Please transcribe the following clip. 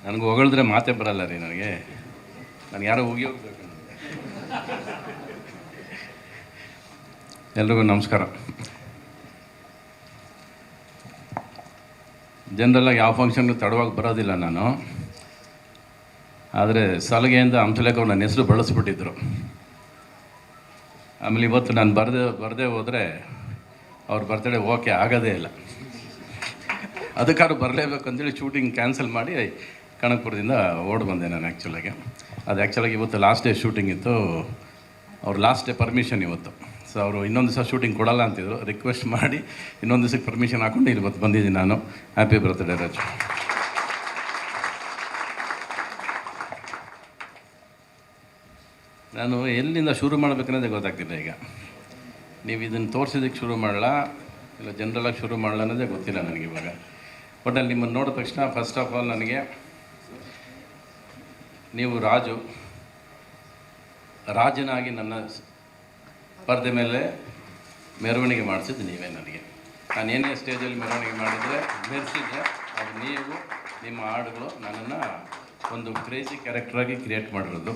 ನನಗೆ ಹೊಗಳಿದ್ರೆ ಮಾತೇ ಬರಲ್ಲ ರೀ ನನಗೆ. ನಾನು ಯಾರೋ ಹೋಗ್ಬೇಕು. ಎಲ್ರಿಗೂ ನಮಸ್ಕಾರ. ಜನರಲ್ಲಾಗಿ ಯಾವ ಫಂಕ್ಷನ್ಗೂ ತಡವಾಗಿ ಬರೋದಿಲ್ಲ ನಾನು. ಆದರೆ ಸಲಗೆಯಿಂದ ಹಂಸಲೇಖ ನನ್ನ ಹೆಸರು ಬಳಸ್ಬಿಟ್ಟಿದ್ರು. ಆಮೇಲೆ ಇವತ್ತು ನಾನು ಬರದೇ ಹೋದರೆ ಅವ್ರ ಬರ್ತಡೇ ಓಕೆ ಆಗೋದೇ ಇಲ್ಲ. ಅದಕ್ಕಾದ್ರೂ ಬರಲೇಬೇಕು ಅಂತೇಳಿ ಶೂಟಿಂಗ್ ಕ್ಯಾನ್ಸಲ್ ಮಾಡಿ ಕನಕಪುರದಿಂದ ಓಡಿ ಬಂದೆ ನಾನು. ಆ್ಯಕ್ಚುಲಾಗಿ ಇವತ್ತು ಲಾಸ್ಟ್ ಡೇ ಶೂಟಿಂಗ್ ಇತ್ತು. ಅವ್ರು ಲಾಸ್ಟ್ ಡೇ ಪರ್ಮಿಷನ್ ಇವತ್ತು. ಸೊ ಅವರು ಇನ್ನೊಂದು ದಿವಸ ಶೂಟಿಂಗ್ ಕೊಡಲ್ಲ ಅಂತಿದ್ರು. ರಿಕ್ವೆಸ್ಟ್ ಮಾಡಿ ಇನ್ನೊಂದು ದಿವಸಕ್ಕೆ ಪರ್ಮಿಷನ್ ಹಾಕ್ಕೊಂಡು ಇಲ್ಲಿ ಇವತ್ತು ಬಂದಿದ್ದೀನಿ ನಾನು. Happy birthday Raju. ನಾನು ಎಲ್ಲಿಂದ ಶುರು ಮಾಡಬೇಕನ್ನೋದೇ ಗೊತ್ತಾಗ್ತಿಲ್ಲ. ಈಗ ನೀವು ಇದನ್ನು ತೋರಿಸಿದ್ದಕ್ಕೆ ಶುರು ಮಾಡಲ್ಲ, ಇಲ್ಲ ಜನರಲಾಗಿ ಶುರು ಮಾಡಲ್ಲ ಅನ್ನೋದೇ ಗೊತ್ತಿಲ್ಲ ನನಗೆ ಇವಾಗ. ಬಟ್ ಅಲ್ಲಿ ನಿಮ್ಮನ್ನು ನೋಡಿದ ತಕ್ಷಣ ಫಸ್ಟ್ ಆಫ್ ಆಲ್ ನನಗೆ ನೀವು ರಾಜನಾಗಿ ನನ್ನ ಪರದೆ ಮೇಲೆ ಮೆರವಣಿಗೆ ಮಾಡಿಸಿದ್ದು ನೀವೇ. ನನಗೆ ನಾನು ಏನೇ ಸ್ಟೇಜಲ್ಲಿ ಮೆರವಣಿಗೆ ಮಾಡಿದರೆ ಮೆರೆಸಿದ್ರೆ ಅದು ನೀವು, ನಿಮ್ಮ ಹಾಡುಗಳು ನನ್ನನ್ನು ಒಂದು ಕ್ರೇಜಿ ಕ್ಯಾರೆಕ್ಟ್ರಾಗಿ ಕ್ರಿಯೇಟ್ ಮಾಡಿರೋದು.